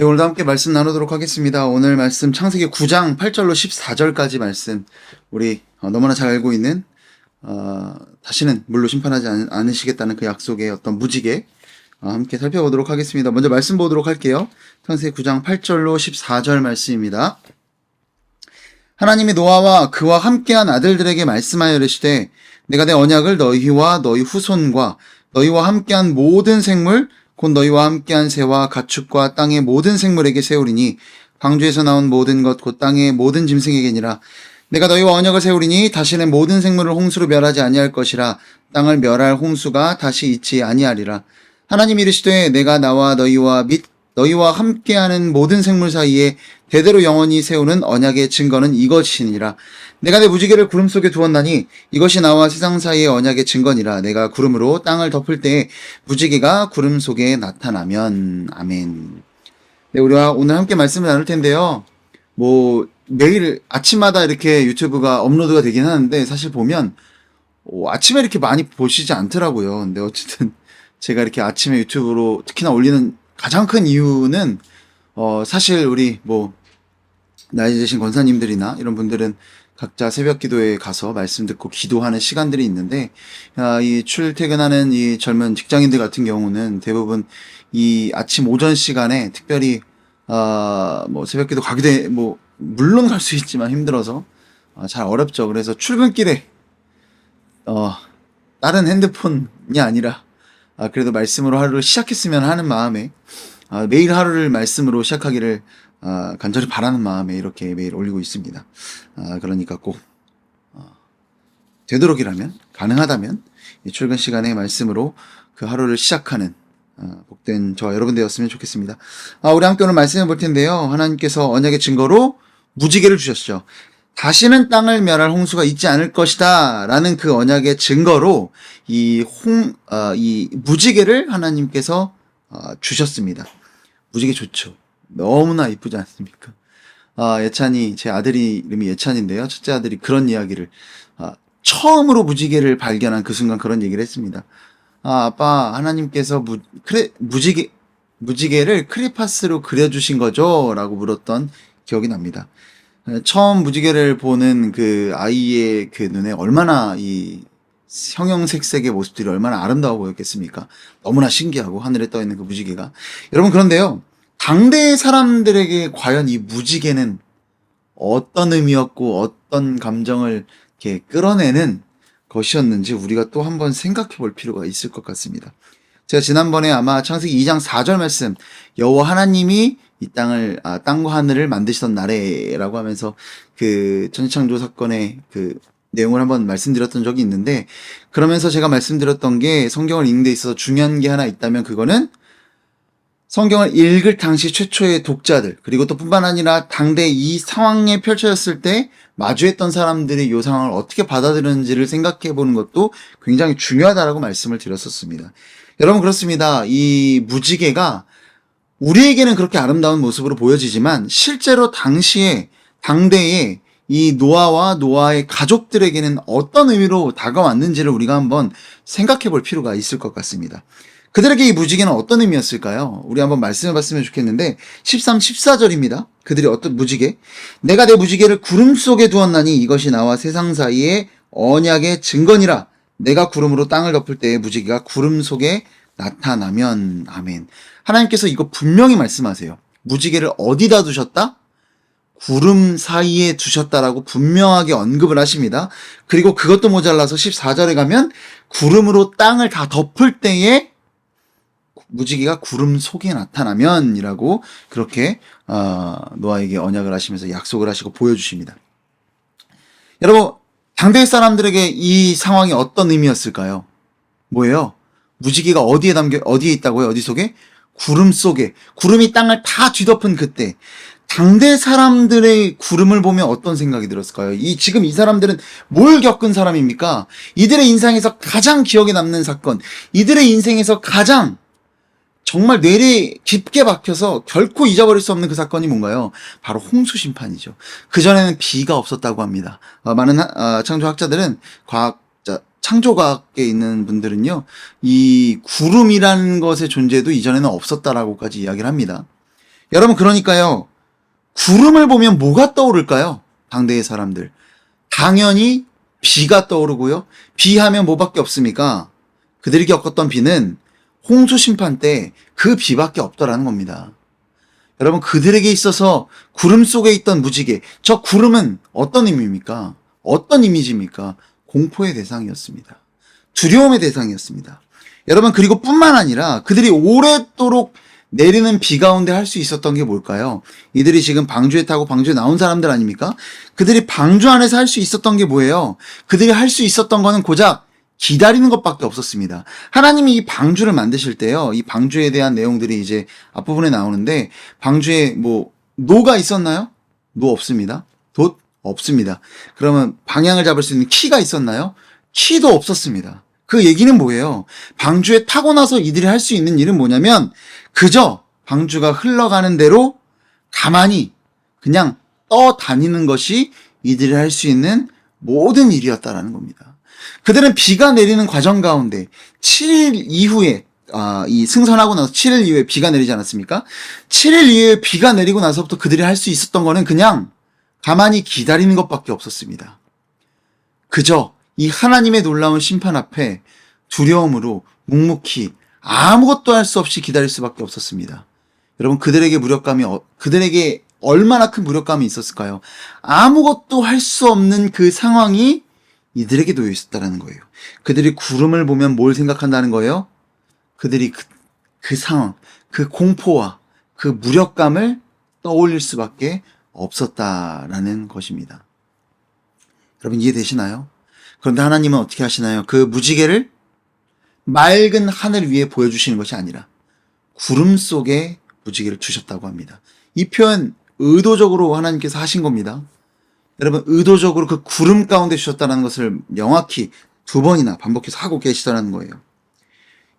네, 오늘도 함께 말씀 나누도록 하겠습니다. 오늘 말씀 창세기 9장 8절로 14절까지 말씀 우리 너무나 잘 알고 있는 다시는 물로 심판하지 않으시겠다는 그 약속의 어떤 무지개 함께 살펴보도록 하겠습니다. 먼저 말씀 보도록 할게요. 창세기 9장 8절로 14절 말씀입니다. 하나님이 노아와 그와 함께한 아들들에게 말씀하여 이르시되 내가 내 언약을 너희와 너희 후손과 너희와 함께한 모든 생물 곧 너희와 함께한 새와 가축과 땅의 모든 생물에게 세우리니 방주에서 나온 모든 것 곧 땅의 모든 짐승에게니라. 내가 너희와 언약을 세우리니 다시는 모든 생물을 홍수로 멸하지 아니할 것이라. 땅을 멸할 홍수가 다시 있지 아니하리라. 하나님이 이르시되 내가 나와 너희와 및 너희와 함께하는 모든 생물 사이에 대대로 영원히 세우는 언약의 증거는 이것이니라. 내가 내 무지개를 구름 속에 두었나니 이것이 나와 세상 사이의 언약의 증거니라. 내가 구름으로 땅을 덮을 때에 무지개가 구름 속에 나타나면. 아멘. 네, 우리가 오늘 함께 말씀을 나눌 텐데요. 매일 아침마다 이렇게 유튜브가 업로드가 되긴 하는데 사실 보면 아침에 이렇게 많이 보시지 않더라고요. 근데 어쨌든 제가 이렇게 아침에 유튜브로 특히나 올리는 가장 큰 이유는 사실 우리 나이 드신 권사님들이나 이런 분들은 각자 새벽 기도에 가서 말씀 듣고 기도하는 시간들이 있는데 이 출퇴근하는 이 젊은 직장인들 같은 경우는 대부분 이 아침 오전 시간에 특별히 새벽 기도 가기도 물론 갈 수 있지만 힘들어서 잘 어렵죠. 그래서 출근길에 다른 핸드폰이 아니라 그래도 말씀으로 하루를 시작했으면 하는 마음에 매일 하루를 말씀으로 시작하기를 간절히 바라는 마음에 이렇게 매일 올리고 있습니다. 그러니까 꼭 되도록이라면 가능하다면 이 출근 시간에 말씀으로 그 하루를 시작하는 복된 저와 여러분 되었으면 좋겠습니다. 우리 함께 오늘 말씀해 볼 텐데요. 하나님께서 언약의 증거로 무지개를 주셨죠. 다시는 땅을 멸할 홍수가 있지 않을 것이다 라는 그 언약의 증거로 이 무지개를 하나님께서 주셨습니다. 무지개 좋죠. 너무나 이쁘지 않습니까? 예찬이, 제 아들이 이름이 예찬인데요. 첫째 아들이 그런 이야기를 처음으로 무지개를 발견한 그 순간 그런 얘기를 했습니다. 아빠, 하나님께서 무지개를 크레파스로 그려주신 거죠? 라고 물었던 기억이 납니다. 처음 무지개를 보는 그 아이의 그 눈에 얼마나 이 형형색색의 모습들이 얼마나 아름다워 보였겠습니까? 너무나 신기하고 하늘에 떠 있는 그 무지개가. 여러분, 그런데요. 당대의 사람들에게 과연 이 무지개는 어떤 의미였고 어떤 감정을 이렇게 끌어내는 것이었는지 우리가 또 한번 생각해 볼 필요가 있을 것 같습니다. 제가 지난번에 아마 창세기 2장 4절 말씀 여호와 하나님이 이 땅과 하늘을 만드시던 날에라고 하면서 그 천지창조 사건의 그 내용을 한번 말씀드렸던 적이 있는데, 그러면서 제가 말씀드렸던 게 성경을 읽는 데 있어서 중요한 게 하나 있다면 그거는 성경을 읽을 당시 최초의 독자들, 그리고 또 뿐만 아니라 당대 이 상황에 펼쳐졌을 때 마주했던 사람들이 이 상황을 어떻게 받아들였는지를 생각해 보는 것도 굉장히 중요하다라고 말씀을 드렸었습니다. 여러분, 그렇습니다. 이 무지개가 우리에게는 그렇게 아름다운 모습으로 보여지지만 실제로 당대에 이 노아와 노아의 가족들에게는 어떤 의미로 다가왔는지를 우리가 한번 생각해 볼 필요가 있을 것 같습니다. 그들에게 이 무지개는 어떤 의미였을까요? 우리 한번 말씀해 봤으면 좋겠는데 13, 14절입니다. 그들이 어떤 무지개? 내가 내 무지개를 구름 속에 두었나니 이것이 나와 세상 사이의 언약의 증거니라. 내가 구름으로 땅을 덮을 때에 무지개가 구름 속에 나타나면. 아멘. 하나님께서 이거 분명히 말씀하세요. 무지개를 어디다 두셨다? 구름 사이에 두셨다라고 분명하게 언급을 하십니다. 그리고 그것도 모자라서 14절에 가면 구름으로 땅을 다 덮을 때에 무지개가 구름 속에 나타나면 이라고 그렇게 노아에게 언약을 하시면서 약속을 하시고 보여주십니다. 여러분, 당대 사람들에게 이 상황이 어떤 의미였을까요? 뭐예요? 무지개가 어디에 있다고요? 어디 속에? 구름 속에. 구름이 땅을 다 뒤덮은 그때. 당대 사람들의 구름을 보면 어떤 생각이 들었을까요? 지금 이 사람들은 뭘 겪은 사람입니까? 이들의 인생에서 가장 기억에 남는 사건, 이들의 인생에서 가장 정말 뇌리에 깊게 박혀서 결코 잊어버릴 수 없는 그 사건이 뭔가요? 바로 홍수 심판이죠. 그전에는 비가 없었다고 합니다. 많은 창조학자들은 창조과학에 있는 분들은요, 이 구름이라는 것의 존재도 이전에는 없었다라고까지 이야기를 합니다. 여러분, 그러니까요, 구름을 보면 뭐가 떠오를까요? 당대의 사람들. 당연히 비가 떠오르고요. 비하면 뭐밖에 없습니까? 그들이 겪었던 비는 홍수 심판 때 그 비밖에 없더라는 겁니다. 여러분, 그들에게 있어서 구름 속에 있던 무지개, 저 구름은 어떤 의미입니까? 어떤 이미지입니까? 공포의 대상이었습니다. 두려움의 대상이었습니다. 여러분, 그리고 뿐만 아니라 그들이 오랫도록 내리는 비 가운데 할 수 있었던 게 뭘까요? 이들이 지금 방주에 타고 방주에 나온 사람들 아닙니까? 그들이 방주 안에서 할 수 있었던 게 뭐예요? 그들이 할 수 있었던 거는 고작 기다리는 것밖에 없었습니다. 하나님이 이 방주를 만드실 때요, 이 방주에 대한 내용들이 이제 앞부분에 나오는데, 방주에 뭐 노가 있었나요? 노 없습니다. 돛 없습니다. 그러면 방향을 잡을 수 있는 키가 있었나요? 키도 없었습니다. 그 얘기는 뭐예요? 방주에 타고 나서 이들이 할 수 있는 일은 뭐냐면 그저 방주가 흘러가는 대로 가만히 그냥 떠다니는 것이 이들이 할 수 있는 모든 일이었다라는 겁니다. 그들은 비가 내리는 과정 가운데 7일 이후에 이 승선하고 나서 7일 이후에 비가 내리지 않았습니까? 7일 이후에 비가 내리고 나서부터 그들이 할 수 있었던 거는 그냥 가만히 기다리는 것밖에 없었습니다. 그저 이 하나님의 놀라운 심판 앞에 두려움으로 묵묵히 아무것도 할 수 없이 기다릴 수밖에 없었습니다. 여러분, 그들에게 얼마나 큰 무력감이 있었을까요? 아무것도 할 수 없는 그 상황이 이들에게 놓여 있었다는 거예요. 그들이 구름을 보면 뭘 생각한다는 거예요? 그들이 그 상황, 그 공포와 그 무력감을 떠올릴 수밖에 없었다라는 것입니다. 여러분, 이해되시나요? 그런데 하나님은 어떻게 하시나요? 그 무지개를 맑은 하늘 위에 보여주시는 것이 아니라 구름 속에 무지개를 주셨다고 합니다. 이 표현 의도적으로 하나님께서 하신 겁니다. 여러분, 의도적으로 그 구름 가운데 주셨다는 것을 명확히 2번이나 반복해서 하고 계시다는 거예요.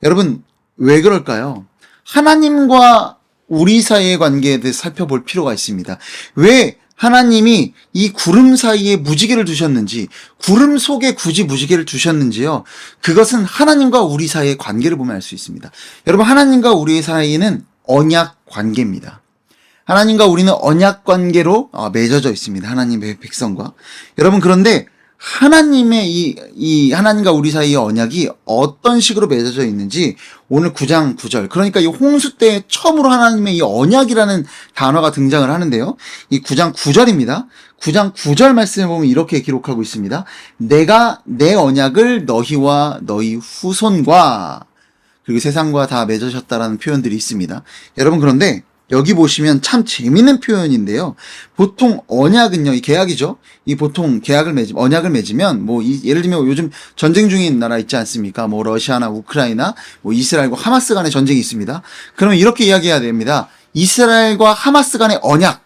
여러분, 왜 그럴까요? 하나님과 우리 사이의 관계에 대해 살펴볼 필요가 있습니다. 왜 하나님이 이 구름 사이에 무지개를 두셨는지, 구름 속에 굳이 무지개를 두셨는지요? 그것은 하나님과 우리 사이의 관계를 보면 알 수 있습니다. 여러분, 하나님과 우리 사이는 언약 관계입니다. 하나님과 우리는 언약 관계로 맺어져 있습니다. 하나님의 백성과. 여러분, 그런데 하나님의 이 하나님과 우리 사이의 언약이 어떤 식으로 맺어져 있는지 오늘 9장 9절, 그러니까 이 홍수 때 처음으로 하나님의 이 언약이라는 단어가 등장을 하는데요. 이 9장 9절입니다. 9장 9절 말씀을 보면 이렇게 기록하고 있습니다. 내가 내 언약을 너희와 너희 후손과 그리고 세상과 다 맺으셨다라는 표현들이 있습니다. 여러분, 그런데 여기 보시면 참 재밌는 표현인데요. 보통 언약은요, 이 계약이죠. 이 보통 언약을 맺으면, 예를 들면 요즘 전쟁 중인 나라 있지 않습니까? 러시아나 우크라이나, 이스라엘과 하마스 간의 전쟁이 있습니다. 그러면 이렇게 이야기해야 됩니다. 이스라엘과 하마스 간의 언약,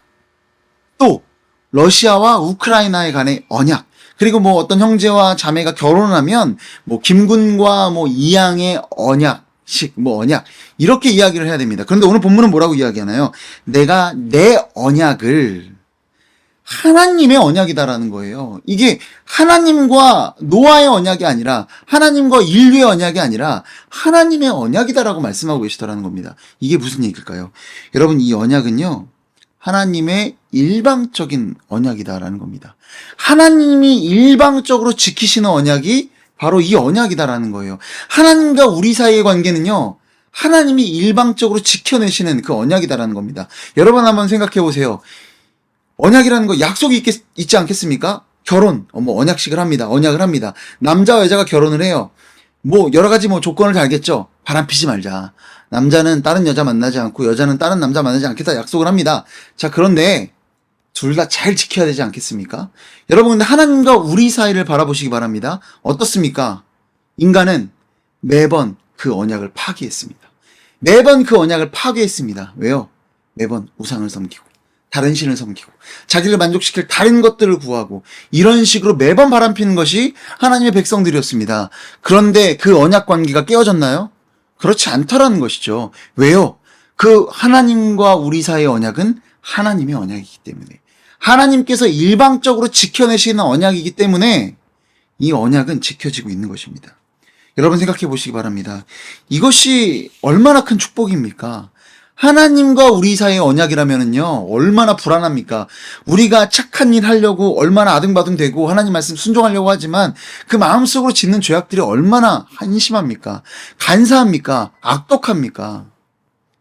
또 러시아와 우크라이나에 간의 언약, 그리고 어떤 형제와 자매가 결혼하면 김군과 이양의 언약, 언약, 이렇게 이야기를 해야 됩니다. 그런데 오늘 본문은 뭐라고 이야기하나요? 내가 내 언약을, 하나님의 언약이다라는 거예요. 이게 하나님과 노아의 언약이 아니라, 하나님과 인류의 언약이 아니라 하나님의 언약이다라고 말씀하고 계시다라는 겁니다. 이게 무슨 얘기일까요? 여러분, 이 언약은요, 하나님의 일방적인 언약이다라는 겁니다. 하나님이 일방적으로 지키시는 언약이 바로 이 언약이다라는 거예요. 하나님과 우리 사이의 관계는요, 하나님이 일방적으로 지켜내시는 그 언약이다라는 겁니다. 여러분, 한번 생각해 보세요. 언약이라는 거 약속이 있지 않겠습니까? 결혼, 언약식을 합니다. 언약을 합니다. 남자와 여자가 결혼을 해요. 여러 가지 조건을 달겠죠. 바람피지 말자. 남자는 다른 여자 만나지 않고 여자는 다른 남자 만나지 않겠다 약속을 합니다. 자, 그런데 둘 다 잘 지켜야 되지 않겠습니까? 여러분, 근데 하나님과 우리 사이를 바라보시기 바랍니다. 어떻습니까? 인간은 매번 그 언약을 파기했습니다. 매번 그 언약을 파괴했습니다. 왜요? 매번 우상을 섬기고 다른 신을 섬기고 자기를 만족시킬 다른 것들을 구하고 이런 식으로 매번 바람피는 것이 하나님의 백성들이었습니다. 그런데 그 언약 관계가 깨어졌나요? 그렇지 않다라는 것이죠. 왜요? 그 하나님과 우리 사이의 언약은 하나님의 언약이기 때문에, 하나님께서 일방적으로 지켜내시는 언약이기 때문에 이 언약은 지켜지고 있는 것입니다. 여러분, 생각해 보시기 바랍니다. 이것이 얼마나 큰 축복입니까? 하나님과 우리 사이의 언약이라면은요, 얼마나 불안합니까? 우리가 착한 일 하려고 얼마나 아등바등되고 하나님 말씀 순종하려고 하지만 그 마음속으로 짓는 죄악들이 얼마나 한심합니까? 간사합니까? 악독합니까?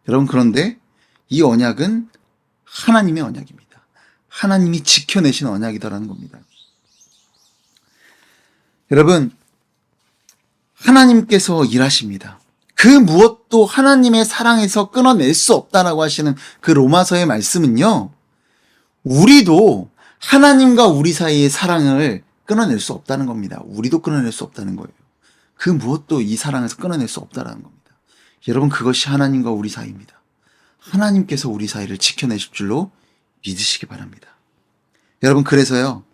여러분, 그런데 이 언약은 하나님의 언약입니다. 하나님이 지켜내신 언약이다라는 겁니다. 여러분, 하나님께서 일하십니다. 그 무엇도 하나님의 사랑에서 끊어낼 수 없다라고 하시는 그 로마서의 말씀은요, 우리도 하나님과 우리 사이의 사랑을 끊어낼 수 없다는 겁니다. 우리도 끊어낼 수 없다는 거예요. 그 무엇도 이 사랑에서 끊어낼 수 없다라는 겁니다. 여러분, 그것이 하나님과 우리 사이입니다. 하나님께서 우리 사이를 지켜내실 줄로 믿으시기 바랍니다. 여러분, 그래서요,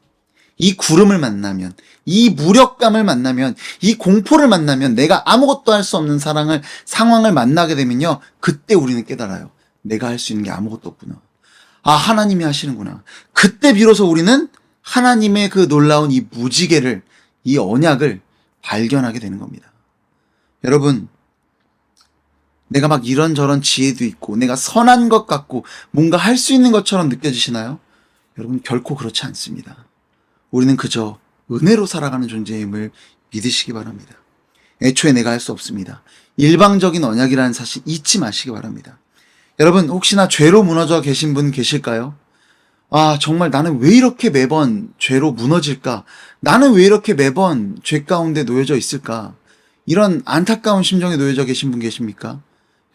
이 구름을 만나면, 이 무력감을 만나면, 이 공포를 만나면, 내가 아무것도 할 수 없는 상황을 만나게 되면요, 그때 우리는 깨달아요. 내가 할 수 있는 게 아무것도 없구나. 아, 하나님이 하시는구나. 그때 비로소 우리는 하나님의 그 놀라운 이 무지개를, 이 언약을 발견하게 되는 겁니다. 여러분, 내가 막 이런저런 지혜도 있고, 내가 선한 것 같고, 뭔가 할 수 있는 것처럼 느껴지시나요? 여러분, 결코 그렇지 않습니다. 우리는 그저 은혜로 살아가는 존재임을 믿으시기 바랍니다. 애초에 내가 할 수 없습니다. 일방적인 언약이라는 사실 잊지 마시기 바랍니다. 여러분, 혹시나 죄로 무너져 계신 분 계실까요? 아, 정말 나는 왜 이렇게 매번 죄로 무너질까? 나는 왜 이렇게 매번 죄 가운데 놓여져 있을까? 이런 안타까운 심정에 놓여져 계신 분 계십니까?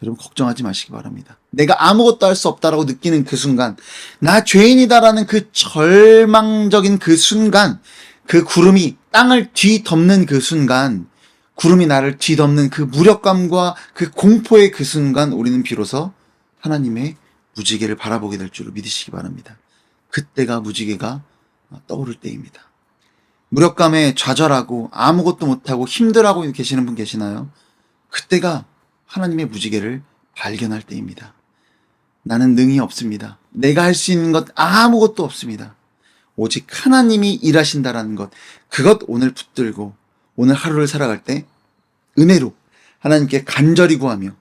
여러분, 걱정하지 마시기 바랍니다. 내가 아무것도 할 수 없다라고 느끼는 그 순간, 나 죄인이다라는 그 절망적인 그 순간, 그 구름이 땅을 뒤덮는 그 순간, 구름이 나를 뒤덮는 그 무력감과 그 공포의 그 순간, 우리는 비로소 하나님의 무지개를 바라보게 될 줄을 믿으시기 바랍니다. 그때가 무지개가 떠오를 때입니다. 무력감에 좌절하고 아무것도 못하고 힘들어하고 계시는 분 계시나요? 그때가 하나님의 무지개를 발견할 때입니다. 나는 능히 없습니다. 내가 할 수 있는 것 아무것도 없습니다. 오직 하나님이 일하신다라는 것, 그것 오늘 붙들고 오늘 하루를 살아갈 때 은혜로 하나님께 간절히 구하며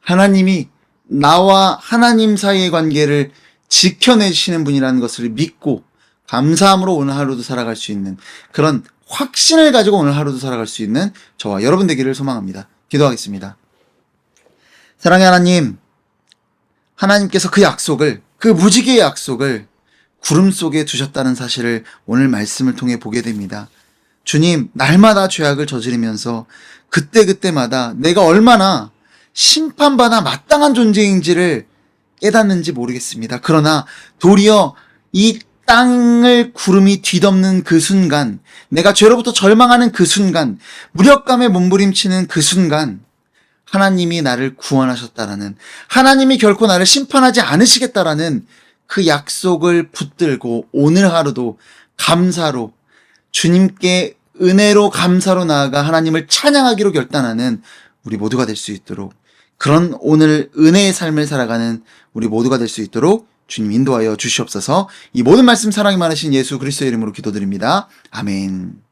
하나님이 나와 하나님 사이의 관계를 지켜내시는 분이라는 것을 믿고 감사함으로 오늘 하루도 살아갈 수 있는 그런 확신을 가지고 오늘 하루도 살아갈 수 있는 저와 여러분 되기를 소망합니다. 기도하겠습니다. 사랑의 하나님, 하나님께서 그 약속을, 그 무지개의 약속을 구름 속에 두셨다는 사실을 오늘 말씀을 통해 보게 됩니다. 주님, 날마다 죄악을 저지르면서 그때그때마다 내가 얼마나 심판받아 마땅한 존재인지를 깨닫는지 모르겠습니다. 그러나 도리어 이 땅을 구름이 뒤덮는 그 순간, 내가 죄로부터 절망하는 그 순간, 무력감에 몸부림치는 그 순간, 하나님이 나를 구원하셨다라는, 하나님이 결코 나를 심판하지 않으시겠다라는 그 약속을 붙들고 오늘 하루도 감사로, 주님께 은혜로 감사로 나아가 하나님을 찬양하기로 결단하는 우리 모두가 될 수 있도록, 그런 오늘 은혜의 삶을 살아가는 우리 모두가 될 수 있도록 주님 인도하여 주시옵소서. 이 모든 말씀 사랑이 많으신 예수 그리스도의 이름으로 기도드립니다. 아멘.